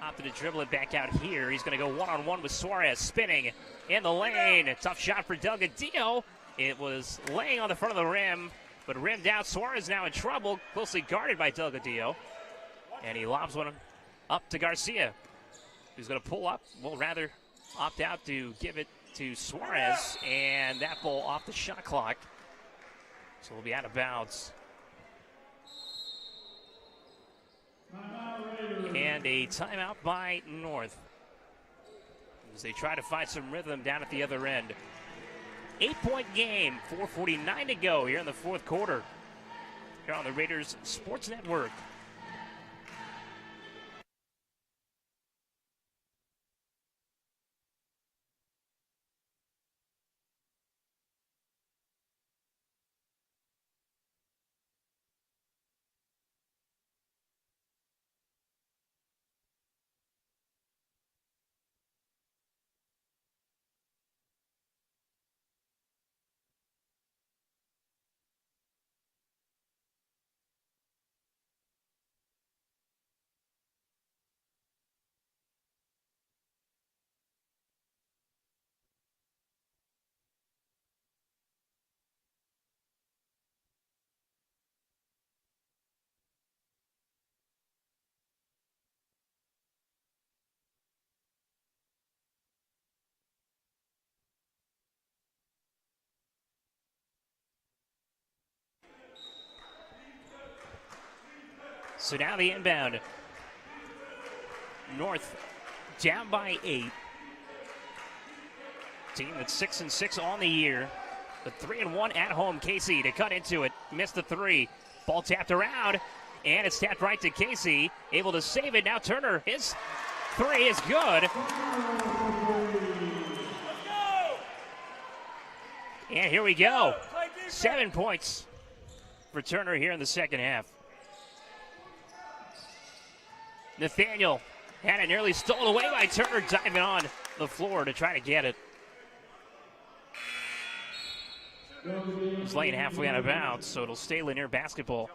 Opted to dribble it back out here. He's going to go one-on-one with Suarez. Spinning in the lane. A tough shot for Delgadillo. It was laying on the front of the rim, but rimmed out. Suarez now in trouble. Closely guarded by Delgadillo. And he lobs one up to Garcia, who's going to pull up. Well, rather opt out to give it to Suarez. And that ball off the shot clock. So we'll be out of bounds. And a timeout by North as they try to find some rhythm down at the other end. 8-point game, 4:49 to go here in the fourth quarter. Here on the Raiders Sports Network. So now the inbound. North down by 8. Team that's 6-6 on the year. The 3-1 at home. Casey to cut into it. Missed the 3. Ball tapped around. And it's tapped right to Casey. Able to save it. Now Turner. His 3 is good. And here we go. 7 points for Turner here in the second half. Nathaniel had it nearly stolen away by Turner, diving on the floor to try to get it. It was laying halfway out of bounds, so it'll stay Lanier basketball.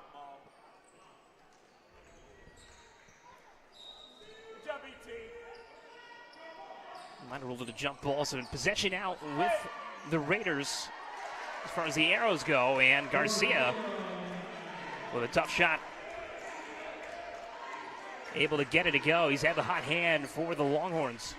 Might have ruled it a jump ball, so in possession out with the Raiders as far as the arrows go, and Garcia with a tough shot. Able to get it to go. He's had the hot hand for the Longhorns.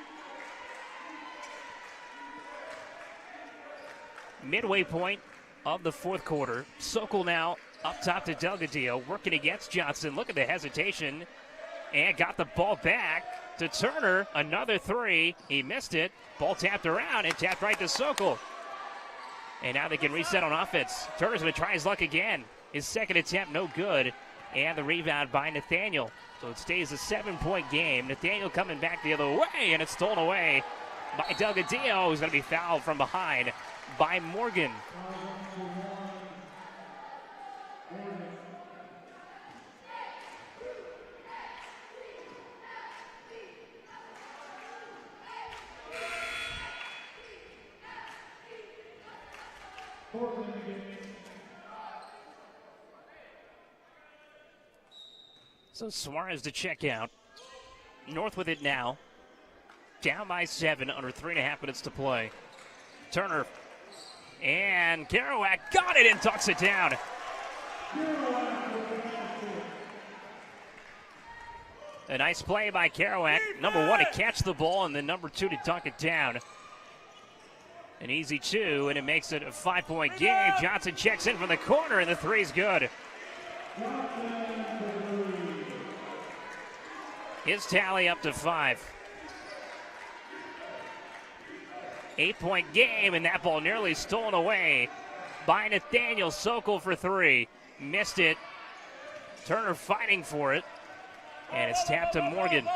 Midway point of the fourth quarter. Sokol now up top to Delgadillo, working against Johnson. Look at the hesitation. And got the ball back to Turner. Another three. He missed it. Ball tapped around and tapped right to Sokol. And now they can reset on offense. Turner's going to try his luck again. His second attempt, no good. And the rebound by Nathaniel. So it stays a 7-point game. Nathaniel coming back the other way, and it's stolen away by Delgadillo, who's going to be fouled from behind by Morgan. So Suarez to check out. North with it now. Down by 7, under 3.5 minutes to play. Turner and Kerouac got it and tucks it down. A nice play by Kerouac. Number 1 to catch the ball, and then number 2 to dunk it down. An easy 2, and it makes it a 5-point game. Johnson checks in from the corner, and the three's good. His tally up to 5. 8-point game, and that ball nearly stolen away by Nathaniel. Sokol for 3. Missed it. Turner fighting for it, and it's tapped to Morgan.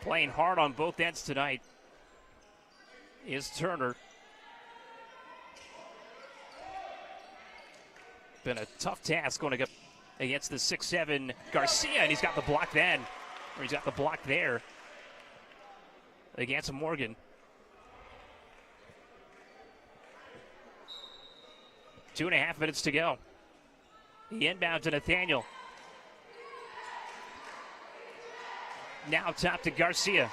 Playing hard on both ends tonight is Turner. Been a tough task going up against the 6'7" Garcia, and he's got the block then, or he's got the block there against Morgan. Two and a half minutes to go. The inbound to Nathaniel. Now top to Garcia,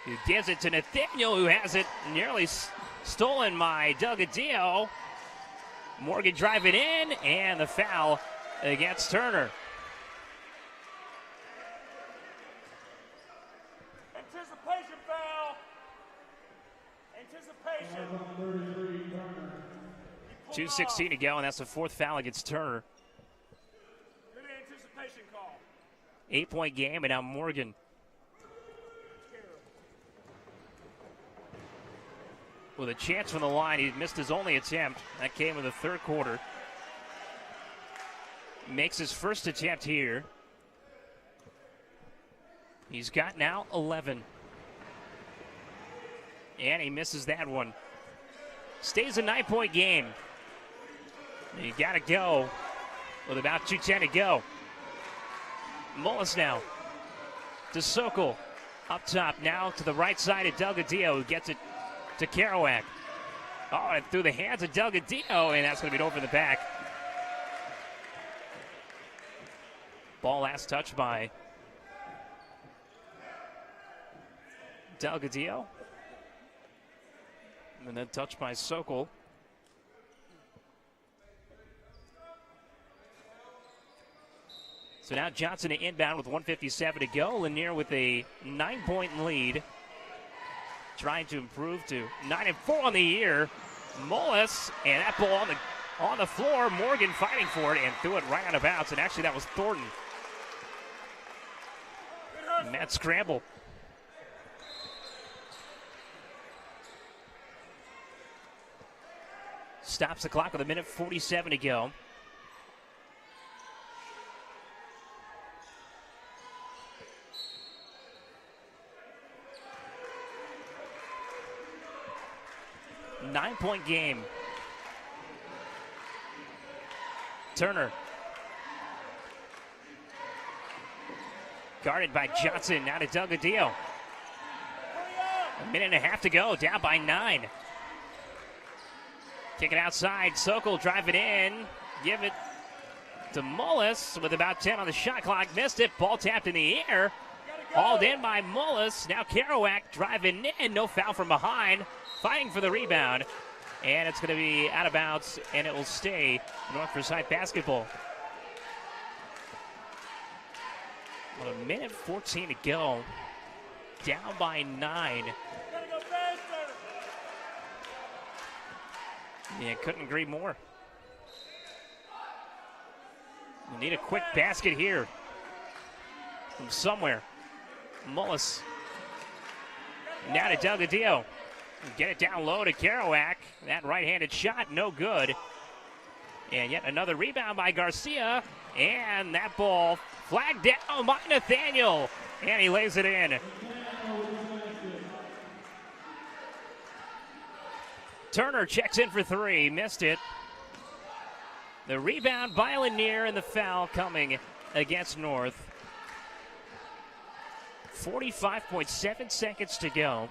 who gives it to Nathaniel, who has it nearly stolen by Delgadillo. Morgan driving in, and the foul against Turner. Anticipation foul. Anticipation. 2:16 to go, and that's the 4th foul against Turner. Good anticipation call. 8-point game, and now Morgan. With a chance from the line, he missed his only attempt. That came in the third quarter. Makes his first attempt here. He's got now 11. And he misses that one. Stays a 9-point game. You got to go with about 2:10 to go. Mullis now to Sokol. Up top now to the right side of Delgadillo, who gets it to Kerouac. Oh, and through the hands of Delgadillo, and that's going to be over the back. Ball last touched by Delgadillo. And then touched by Sokol. So now Johnson to inbound with 1:57 to go. Lanier with a 9-point lead. Trying to improve to 9-4 on the year. Mullis, and that ball on the floor. Morgan fighting for it and threw it right out of bounds. And actually that was Thornton. Matt scramble. Stops the clock with 1:47 to go. Nine-point game. Turner Guarded by Johnson. Now to Delgadillo. A minute and a half to go. Down by 9. Kick it outside. Sokol drive it in. Give it to Mullis with about 10 on the shot clock. Missed it. Ball tapped in the air. Hauled in by Mullis. Now Kerouac driving in. No foul from behind. Fighting for the rebound. And it's going to be out of bounds, and it will stay North Forsyth basketball. Well, a minute 14 to go. Down by 9. Yeah, couldn't agree more. You need a quick basket here from somewhere. Mullis. Now to Delgadillo. Get it down low to Kerouac. That right-handed shot, no good. And yet another rebound by Garcia. And that ball flagged down by Nathaniel. And he lays it in. Turner checks in for 3. Missed it. The rebound by Lanier and the foul coming against North. 45.7 seconds to go.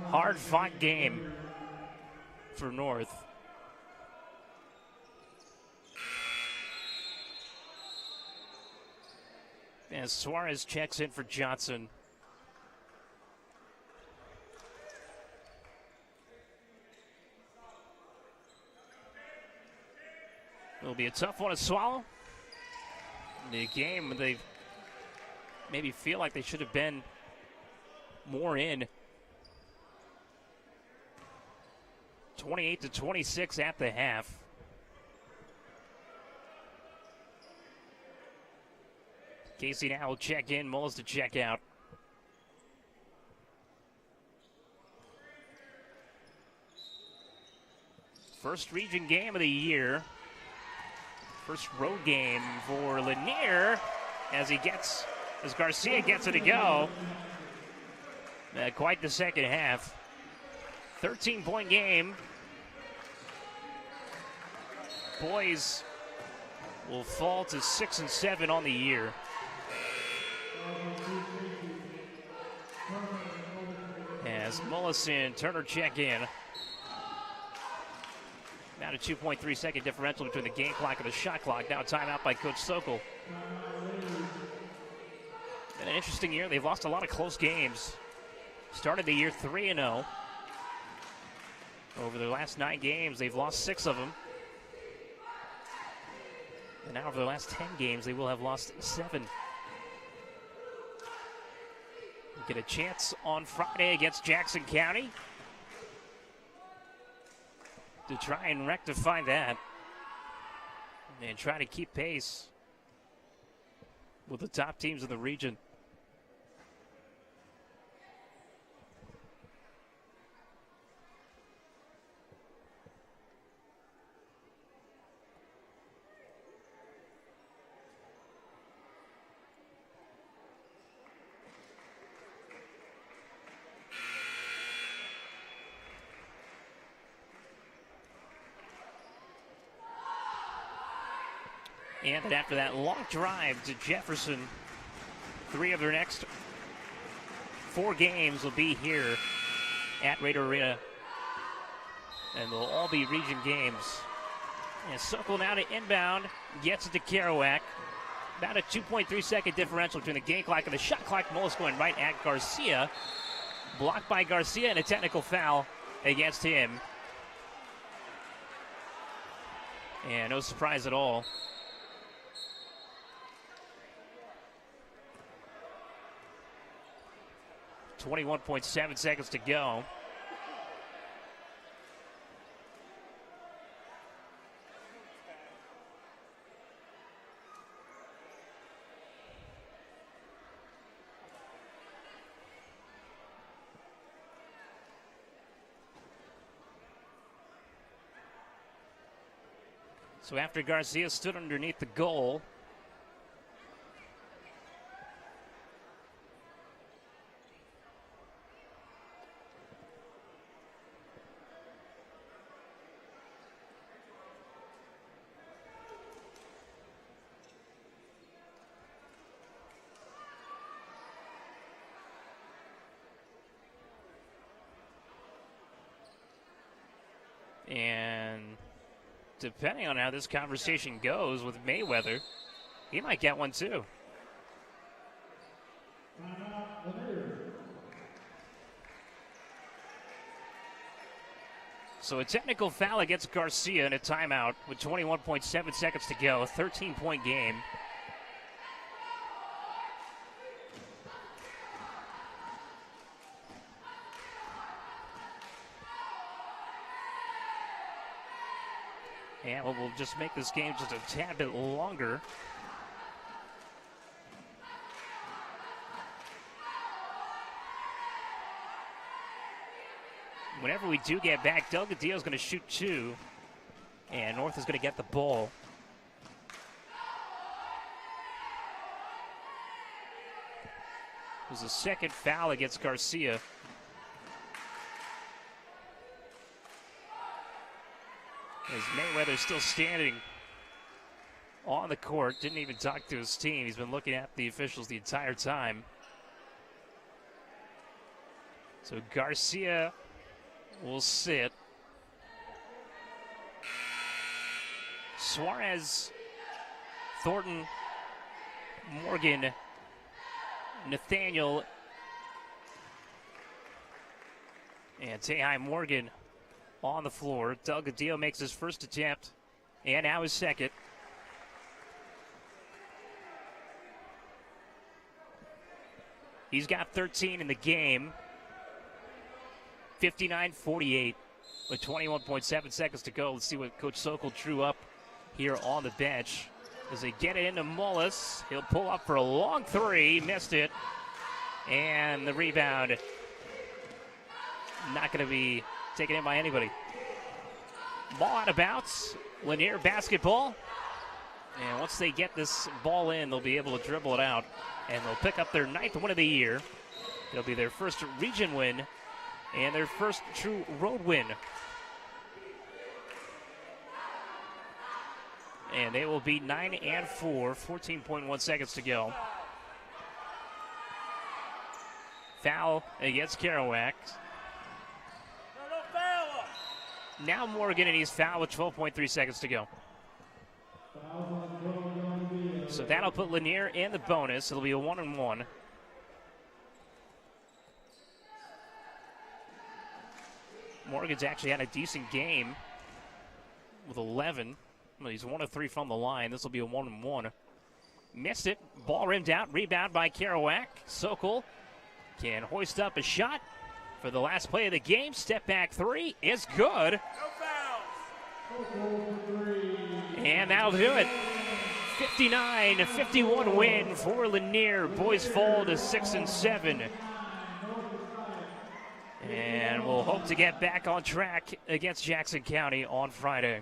Hard-fought game for North. As Suarez checks in for Johnson. It'll be a tough one to swallow. The game, they maybe feel like they should have been more in. 28-26 at the half. Casey now will check in, Mullis to check out. First region game of the year. First road game for Lanier as Garcia gets it to go. Quite the second half. 13-point game. Boys will fall to 6 and 7 on the year. As Mullis and Turner check in. Now a 2.3 second differential between the game clock and the shot clock. Now a timeout by Coach Sokol. Been an interesting year. They've lost a lot of close games. Started the year 3-0. Over the last 9 games, they've lost 6 of them. And now over the last 10 games, they will have lost 7. We'll get a chance on Friday against Jackson County to try and rectify that and try to keep pace with the top teams in the region. And then after that long drive to Jefferson, 3 of their next 4 games will be here at Raider Arena. And they'll all be region games. And Sokol now to inbound, gets it to Kerouac. About a 2.3 second differential between the game clock and the shot clock. Mullis going right at Garcia. Blocked by Garcia and a technical foul against him. And no surprise at all. 21.7 seconds to go. So after Garcia stood underneath the goal, And depending on how this conversation goes with Mayweather, he might get one too. So a technical foul against Garcia and a timeout with 21.7 seconds to go. A 13-point game. And we'll just make this game just a tad bit longer. Whenever we do get back, Delgadillo is going to shoot two, and North is going to get the ball. There's a second foul against Garcia. As Mayweather still standing on the court, didn't even talk to his team. He's been looking at the officials the entire time. So Garcia will sit. Suarez, Thornton, Morgan, Nathaniel, and Tehai Morgan on the floor. Delgadillo makes his first attempt, and now his second. He's got 13 in the game. 59-48 with 21.7 seconds to go. Let's see what Coach Sokol drew up here on the bench as they get it into Mullis. He'll pull up for a long three, missed it, and the rebound not going to be taken in by anybody. Ball out of bounds. Lanier basketball, and once they get this ball in, they'll be able to dribble it out, and they'll pick up their 9th win of the year. It'll be their first region win and their first true road win. And they will be 9-4, 14.1 seconds to go. Foul against Kerouac. Now Morgan, and he's fouled with 12.3 seconds to go. So that'll put Lanier in the bonus. It'll be a 1-1. Morgan's actually had a decent game with 11. Well, he's 1 of 3 from the line. This will be a 1-1. Missed it. Ball rimmed out. Rebound by Kerouac. Sokol can hoist up a shot for the last play of the game. Step back three is good. No fouls. And that'll do it. 59-51 win for Lanier. Boys fall to 6-7. And we'll hope to get back on track against Jackson County on Friday.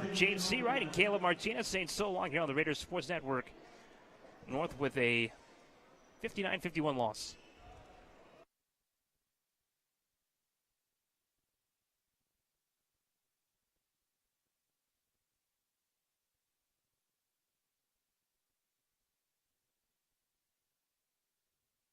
For James Seawright and Caleb Martinez saying so long here on the Raiders Sports Network. North with a 59-51 loss.